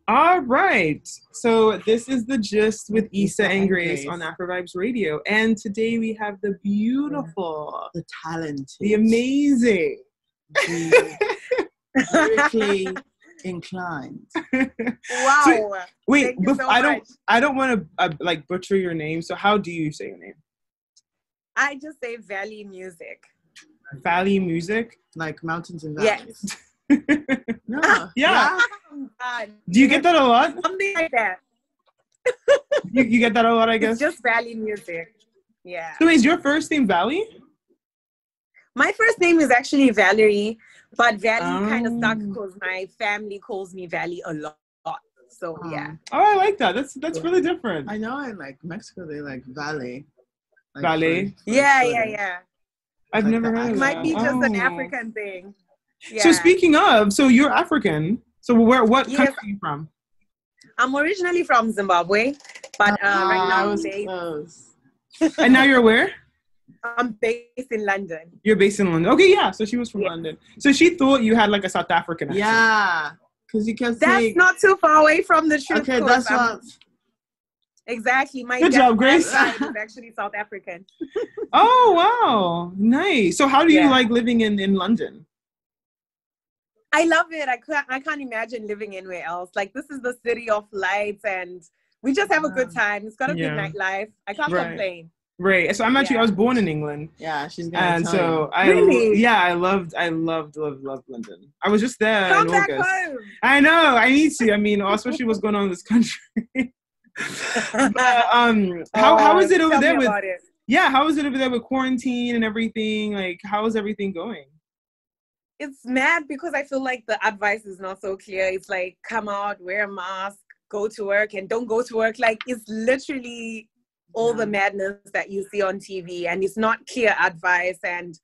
All right. So this is the gist with Issa Issa and and Grace on Grace. Afro Vibes Radio. And today we have the beautiful, The talented, the amazing. the lyrically inclined. Wow. So, wait, Thank you so I much. don't want to like butcher your name. So how do you say your name? I just say Valley Music. Valley Music. Like mountains and Yes. valleys. No. Yeah. God. Do you get that a lot? Something like that. You get that a lot, I guess. It's just Valley Music. Yeah. So is your first name Valley? My first name is actually Valerie, but Valley kind of stuck Oh. because my family calls me Valley a lot. So yeah. Oh, I like that. That's really different. I know in like Mexico they like valet. Like Valet? Yeah. I've like never the heard It of might that. be just an Oh. African thing. Yeah. So speaking of, so you're African. So what Yes. country are you from? I'm originally from Zimbabwe, but right I now was close. And now you're where? I'm based in London. You're based in London. Okay, yeah. So she was from Yeah. London. So she thought you had like a South African accent. Yeah. Because you can That's say not too far away from the truth. okay, 'cause that's I'm- what Exactly. My Good job, Grace. dad's side is actually South African. Oh wow, nice. So how do you Yeah. like living in London? I love it. I can't imagine living anywhere else. Like, this is the city of lights, and we just have a good time. It's got a Yeah. good nightlife. I can't Right. complain. Right. So I Yeah. was born in England. yeah, she's gonna And tell so you. Really? I loved London. I was just there Come in back August. home. I know, I need to. I mean, especially what's going on in this country. But, how is it over Tell there me with about it. how is it over there with quarantine and everything? Like, how is everything going? It's mad because I feel like the advice is not so clear. It's like, come out, wear a mask, go to work, and don't go to work. Like, it's literally all the madness that you see on TV, and it's not clear advice. And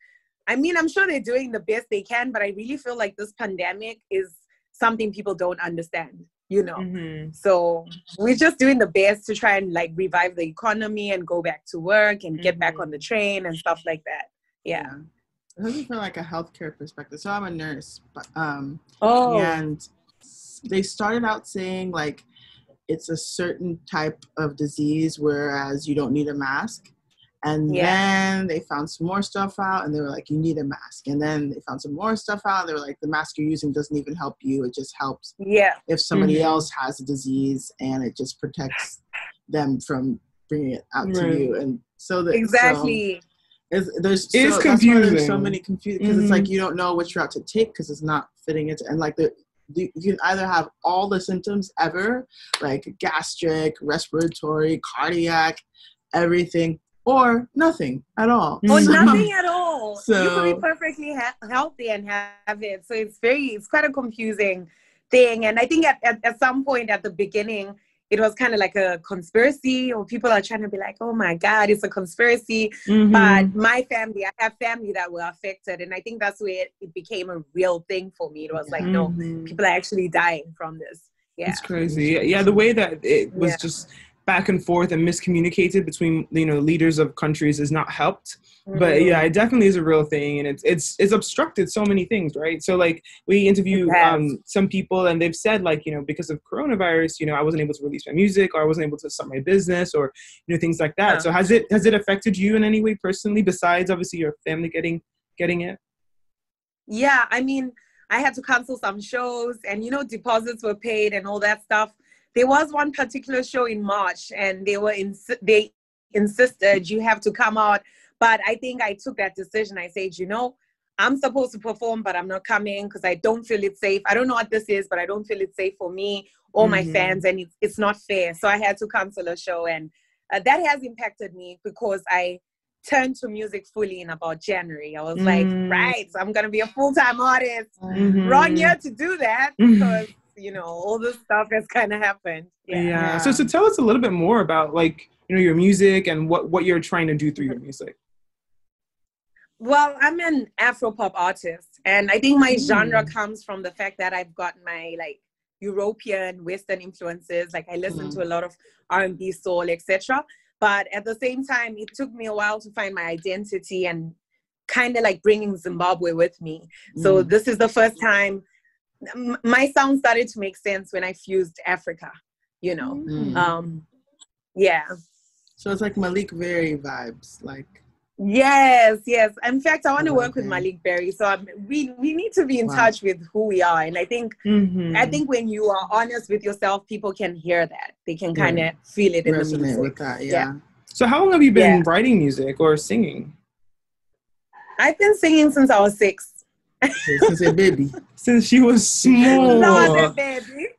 I mean, I'm sure they're doing the best they can, but I really feel like this pandemic is something people don't understand, you know? Mm-hmm. So we're just doing the best to try and like revive the economy and go back to work and get back on the train and stuff like that. Yeah. It doesn't feel like a healthcare perspective. So I'm a nurse, but Oh. and they started out saying like it's a certain type of disease, whereas you don't need a mask. And then they found some more stuff out, and they were like, you need a mask. And then they found some more stuff out, and they were like, the mask you're using doesn't even help you. It just helps if somebody else has a disease, and it just protects them from bringing it out to you. And so that Exactly. There's It's that's why confusing. there's so many confusion because it's like you don't know which route to take because it's not fitting into, and like you can either have all the symptoms ever, like gastric, respiratory, cardiac, everything, or nothing at all. Or nothing at all. So- You could be perfectly healthy and have it. So it's quite a confusing thing. And I think at some point at the beginning, it was kind of like a conspiracy, or people are trying to be like, oh my God, it's a conspiracy. Mm-hmm. But my family, I have family that were affected. And I think that's where it became a real thing for me. It was like, no, people are actually dying from this. Yeah. It's crazy. Yeah, the way that it was just back and forth and miscommunicated between, leaders of countries is not helped. But yeah, it definitely is a real thing, and it's obstructed so many things, right? So like we interview some people, and they've said like, because of coronavirus, I wasn't able to release my music, or I wasn't able to start my business, or things like that. So has it affected you in any way personally, besides obviously your family getting it? Yeah, I mean, I had to cancel some shows, and deposits were paid and all that stuff. There was one particular show in March, and they insisted you have to come out. But I think I took that decision. I said, I'm supposed to perform, but I'm not coming because I don't feel it's safe. I don't know what this is, but I don't feel it's safe for me or my fans, and it's not fair. So I had to cancel a show, and that has impacted me because I turned to music fully in about January. I was like, right, so I'm going to be a full-time artist. Wrong year to do that because, all this stuff has kind of happened. Yeah. So tell us a little bit more about like, your music and what you're trying to do through your music. Well, I'm an Afro-pop artist, and I think my genre comes from the fact that I've got my like European, Western influences. Like I listen to a lot of R&B, soul, etc. But at the same time, it took me a while to find my identity and kind of like bringing Zimbabwe with me. So this is the first time my sound started to make sense when I fused Africa, you know. Yeah. So it's like Malik Berry vibes, like. Yes. In fact, I want to work with Malik Berry. So we need to be in touch with who we are. And I think when you are honest with yourself, people can hear that. They can kind of feel it in the music. With that, yeah. So how long have you been writing music or singing? I've been singing since I was 6. Since a baby. Since she was small. No, baby.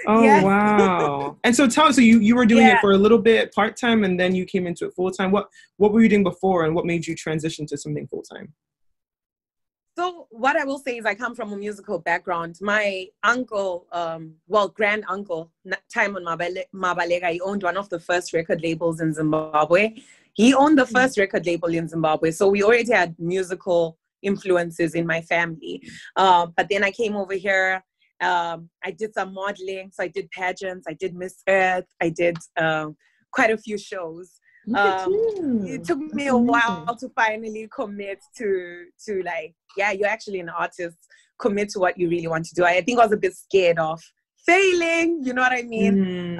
Oh, wow. And so so you were doing it for a little bit part-time and then you came into it full-time. What were you doing before and what made you transition to something full-time? So what I will say is I come from a musical background. My uncle, grand uncle, Timon Mabalega, he owned one of the first record labels in Zimbabwe. He owned the first record label in Zimbabwe. So we already had musical influences in my family. But then I came over here. I did some modeling, so I did pageants, I did Miss Earth, I did quite a few shows. It took me a while to finally commit to like, you're actually an artist, commit to what you really want to do. I think I was a bit scared of failing, you know what I mean?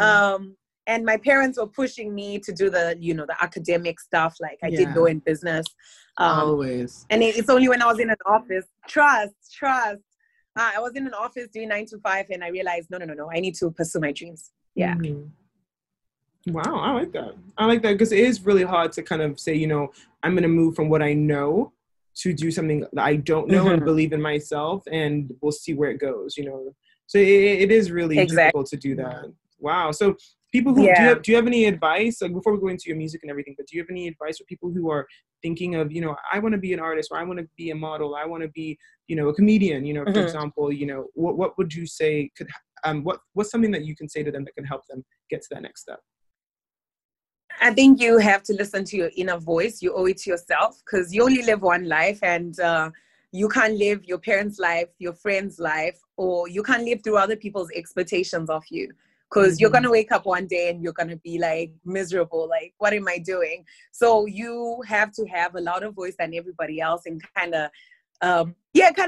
And my parents were pushing me to do the, the academic stuff, like I did law and business. Always. And it's only when I was in an office, trust. I was in an office doing 9 to 5 and I realized, no, I need to pursue my dreams. Yeah. Wow, I like that. I like that because it is really hard to kind of say, I'm going to move from what I know to do something that I don't know and believe in myself and we'll see where it goes, So it is really difficult to do that. Wow. So people who, do you have any advice, like before we go into your music and everything, but do you have any advice for people who are thinking of, I want to be an artist or I want to be a model, I want to be, a comedian, for example, what would you say could, what's something that you can say to them that can help them get to that next step? I think you have to listen to your inner voice. You owe it to yourself because you only live one life and you can't live your parents' life, your friends' life, or you can't live through other people's expectations of you. Because you're going to wake up one day and you're going to be like miserable, like, what am I doing? So you have to have a louder voice than everybody else and kind of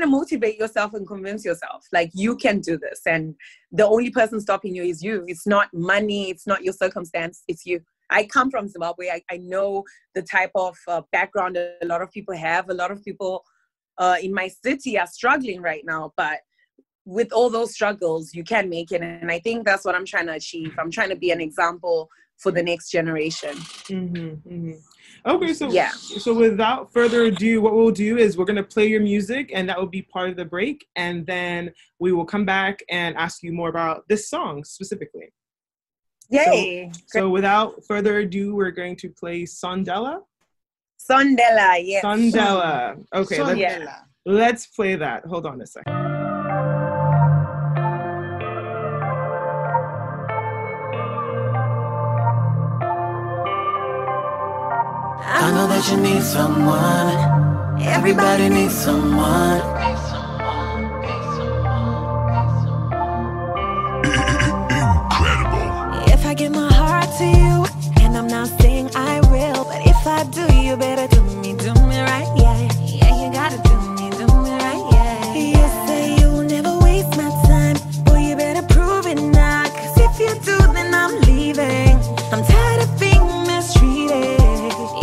motivate yourself and convince yourself like you can do this. And the only person stopping you is you. It's not money. It's not your circumstance. It's you. I come from Zimbabwe. I know the type of background a lot of people have. A lot of people in my city are struggling right now, but with all those struggles, you can make it. And I think that's what I'm trying to achieve. I'm trying to be an example for the next generation. Okay, so without further ado, what we'll do is we're going to play your music and that will be part of the break. And then we will come back and ask you more about this song specifically. Yay. So without further ado, we're going to play Sondela. Sondela, yes. Sondela. Okay, Sondela. Let's play that. Hold on a second. I know that you need someone. Everybody needs someone. Incredible. If I give my heart to you, and I'm not saying I will, but if I do, you better do me right, yeah, you gotta do me right, yeah. You say you'll never waste my time, boy, you better prove it now, 'cause if you do, then I'm leaving. I'm tired of being mistreated.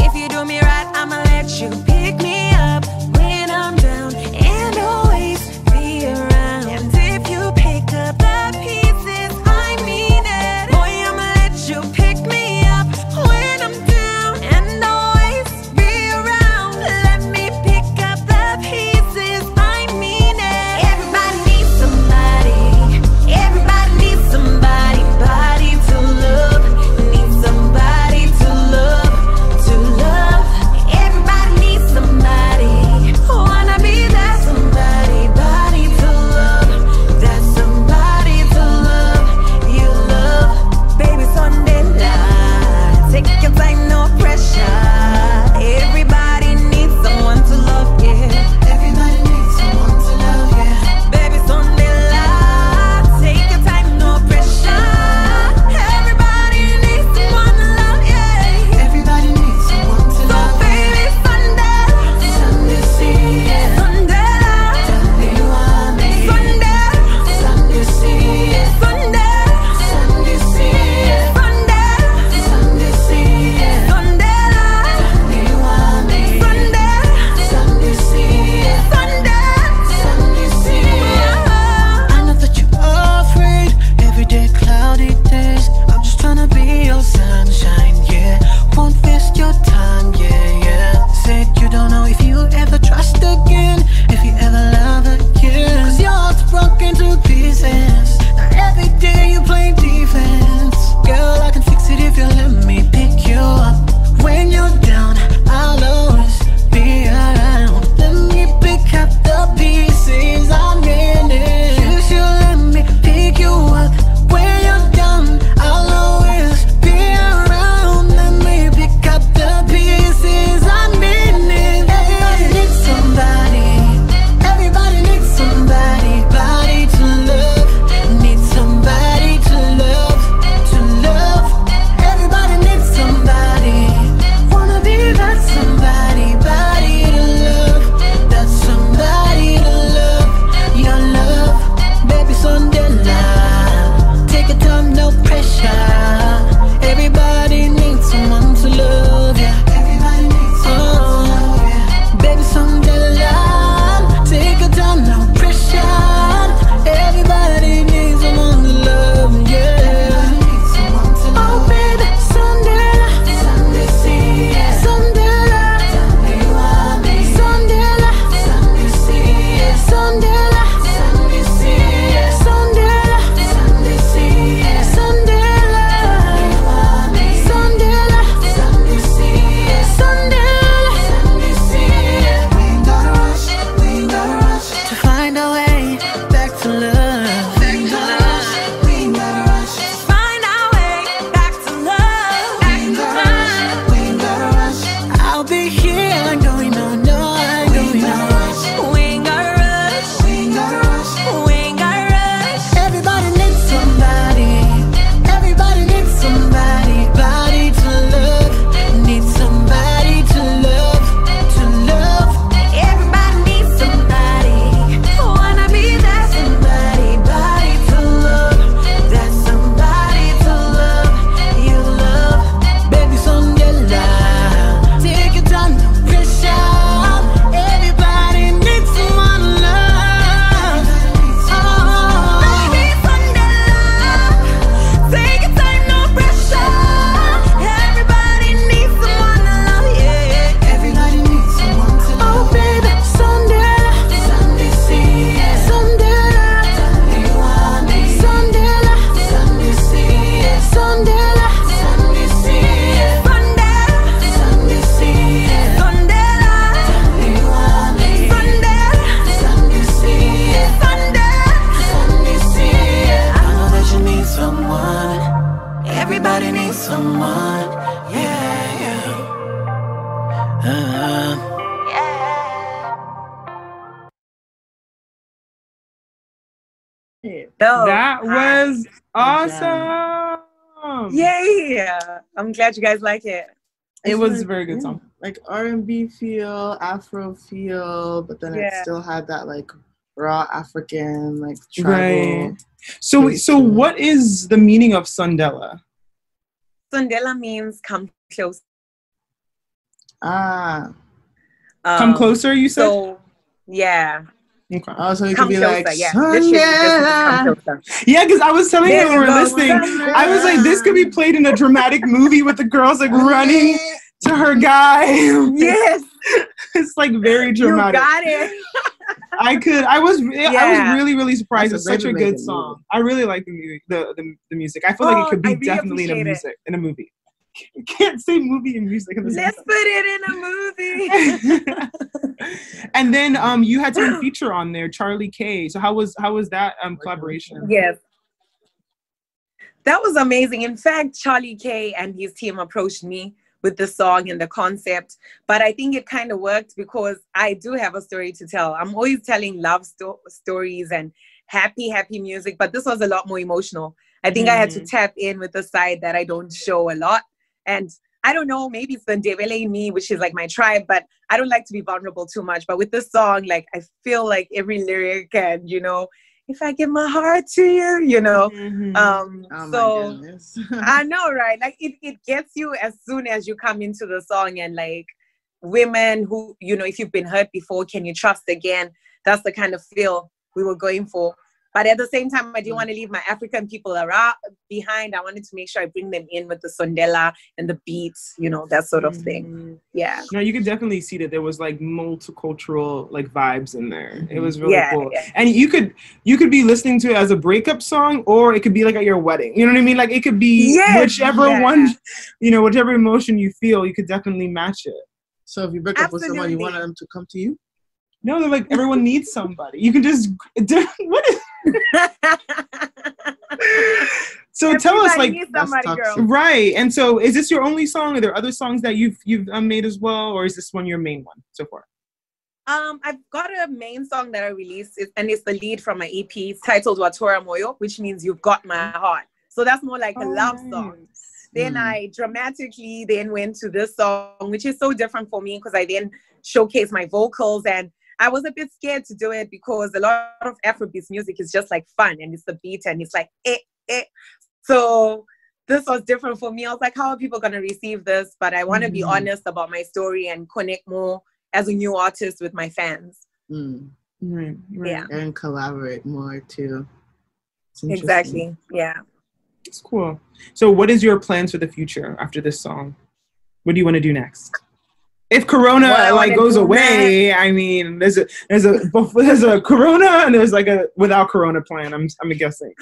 If you do me right, I'ma let you pick me up when I'm down and always be around. And if you pick up the pieces, I mean it. Boy, I'ma let you pick me up when I'm down and always be someone. Yeah, yeah. No. That was awesome. Yay! I'm glad you guys like it. It was a very good song. Like R&B feel, Afro feel, but then it still had that like raw African, like tribal. Right. So what is the meaning of Sondela? Sondela means come close. Come closer, you said? So, yeah. Okay. Oh, so you come could be closer, like, yeah. Literally, come closer. Yeah, because I was telling you when we were listening, I was like, this could be played in a dramatic movie with the girls like running to her guy. Yes. It's like very dramatic. You got it. I was really, really surprised. That's It's such a good song. I really like the music. I feel like it could be really definitely in a movie. You can't say movie and music in the same Let's time. put it in a movie. And then you had someone feature on there, Charlie K. So how was that collaboration? Yes. That was amazing. In fact, Charlie K and his team approached me with the song and the concept, but I think it kind of worked because I do have a story to tell. I'm always telling love stories and happy music, but this was a lot more emotional. I think I had to tap in with the side that I don't show a lot. And I don't know, maybe it's the Ndebele in me, which is like my tribe, but I don't like to be vulnerable too much. But with this song, like I feel like every lyric and, you know, if I give my heart to you, you know. So I know, right? Like it gets you as soon as you come into the song, and like women who, you know, if you've been hurt before, can you trust again? That's the kind of feel we were going for. But at the same time, I didn't want to leave my African people behind. I wanted to make sure I bring them in with the Sondela and the beats, you know, that sort of thing. Yeah. No, you could definitely see that there was like multicultural like vibes in there. It was really cool. Yeah. And you could be listening to it as a breakup song, or it could be like at your wedding. You know what I mean? Like it could be whichever one, you know, whichever emotion you feel, you could definitely match it. So if you break up with someone, you want them to come to you? No, they're like, everyone needs somebody. You can just what is So tell us, like, right? And so, is this your only song? Are there other songs that you've made as well, or is this one your main one so far? I've got a main song that I released, and it's the lead from my EP. It's titled Watora Moyo, which means you've got my heart. So that's more like a love song. Then I dramatically then went to this song, which is so different for me because I then showcased my vocals, and I was a bit scared to do it because a lot of Afrobeat music is just like fun, and it's the beat and it's like So this was different for me. I was like, how are people going to receive this? But I want to be honest about my story and connect more as a new artist with my fans. Right. Yeah. And collaborate more too. Exactly. Yeah. It's cool. So what is your plans for the future after this song? What do you want to do next? If Corona like goes away, I mean, there's a Corona and there's like a without Corona plan. I'm guessing.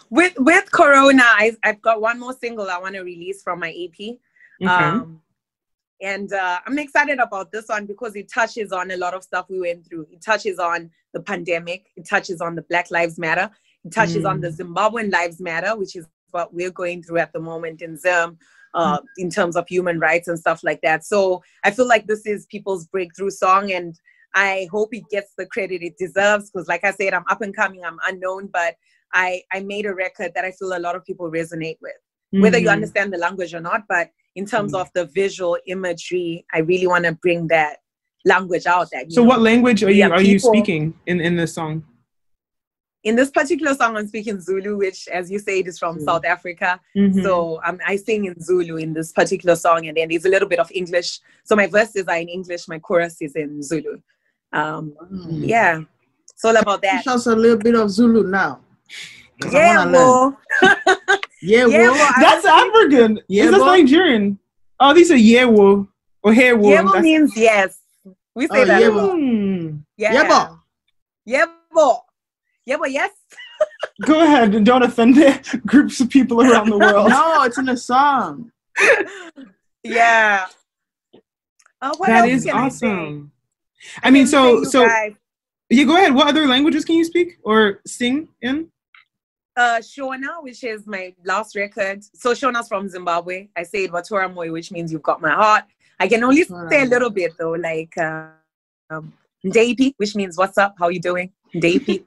With Corona, I've got one more single I want to release from my EP. And I'm excited about this one because it touches on a lot of stuff we went through. It touches on the pandemic. It touches on the Black Lives Matter. It touches on the Zimbabwean Lives Matter, which is what we're going through at the moment in Zim, in terms of human rights and stuff like that. So I feel like this is people's breakthrough song, and I hope it gets the credit it deserves because, like I said, I'm up and coming, I'm unknown, but I made a record that I feel a lot of people resonate with, whether you understand the language or not. But in terms of the visual imagery, I really want to bring that language out. So what language are you speaking in this song? In this particular song, I'm speaking Zulu, which, as you say, is from South Africa. So I sing in Zulu in this particular song, and then there's a little bit of English. So my verses are in English, my chorus is in Zulu. Yeah, it's all about that. Show us a little bit of Zulu now. Yeah, well. That's African. Is that Nigerian? Oh, these are yewo or hewo. Yewo means yes. We say that. Yewo. Yeah. Yewo. Yewo, yes. Go ahead and don't offend groups of people around the world. No, it's in a song. Yeah. That is awesome. I mean, so yeah, go ahead. What other languages can you speak or sing in? Shona, which is my last record. So Shona's from Zimbabwe. I say Watora Moi, which means you've got my heart. I can only say a little bit though, like Ndeipi, which means what's up, how you doing? Ndeipi.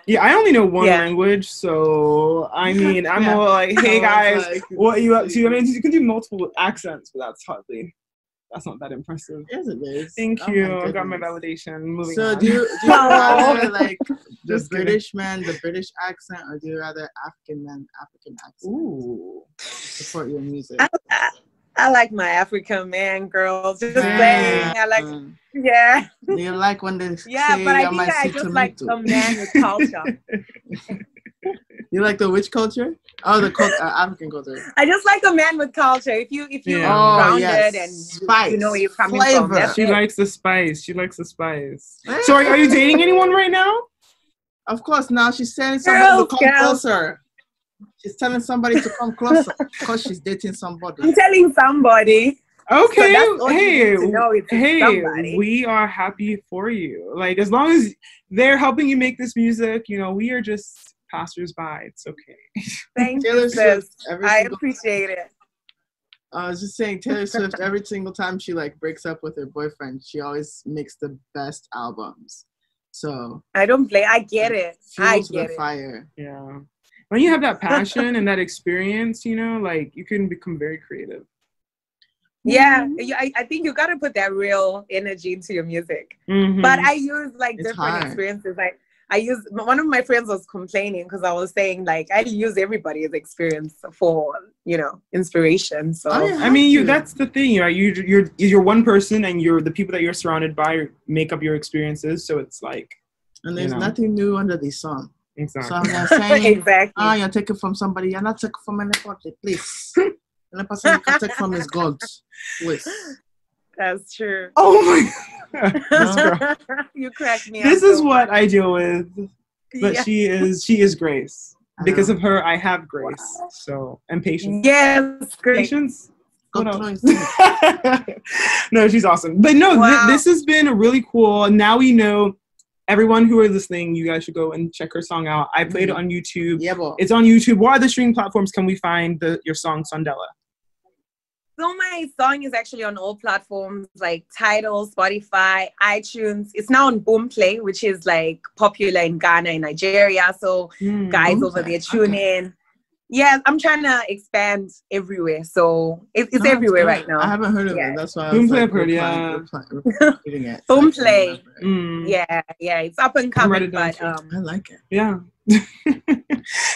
Yeah, I only know one language, so I mean, I'm all like, hey guys, like, what are you up to? I mean, you can do multiple accents, but that's not that impressive. Yes, it is. Thank you. I got my validation. Moving so on. do you rather like the British man, the British accent, or do you rather African man, African accent? Ooh. Support your music. I like my African man, girl. Just saying. I like, yeah. Do you like when they say, but I think I just like a man with culture. You like the which culture? Oh, the African culture. I just like a man with culture. If you grounded and spice. You know where you're coming from. She likes the spice. She likes the spice. So are you dating anyone right now? Of course. Now she's saying somebody to come closer. She's telling somebody to come closer because she's dating somebody. I'm telling somebody. Okay. So hey, we are happy for you. Like, as long as they're helping you make this music, you know, we are just passers-by. It's okay. Thank you, sis. I appreciate it. I was just saying, Taylor Swift, every single time she like breaks up with her boyfriend, she always makes the best albums. So I don't play. I get it. I get it. Fire. Yeah. When you have that passion and that experience, you know, like, you can become very creative. Yeah, I think you got to put that real energy into your music. Mm-hmm. But I use like different experiences. Like, I use, one of my friends was complaining because I was saying like I use everybody's experience for, you know, inspiration. So I mean, that's the thing, right? You're one person, and the people that you're surrounded by make up your experiences. So it's like, and there's nothing new under the sun. Exactly. So I'm not saying, exactly. You're taking from somebody. You're not taking from anybody, please. The only person you can take from is God, please. That's true. Oh my God. You cracked me up. This is what I deal with. But she is Grace. Because of her, I have grace. Wow. So, and patience. Yes, patience. No, she's awesome. But no, this has been really cool. Now we know. Everyone who are listening, you guys should go and check her song out. I played it on YouTube. Yeah, boy. It's on YouTube. What other streaming platforms can we find your song, Sondela? So my song is actually on all platforms like Tidal, Spotify, iTunes. It's now on Boomplay, which is like popular in Ghana and Nigeria. So guys over there, tune in. Yeah, I'm trying to expand everywhere. So it's everywhere right now. I haven't heard of it. That's why I was like, repeating it. Boomplay. Yeah. It's up and coming, but I like it. Yeah.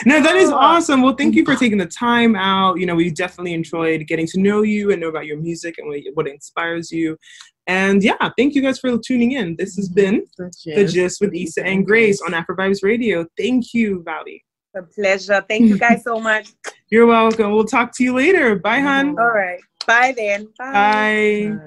No, that is awesome. Well, thank you for taking the time out. You know, we definitely enjoyed getting to know you and know about your music and what inspires you. And yeah, thank you guys for tuning in. This has been The Gist with Issa and Grace on AfroVibes Radio. Thank you, Vali. A pleasure. Thank you guys so much. You're welcome. We'll talk to you later. Bye, hon. All right. Bye then. Bye.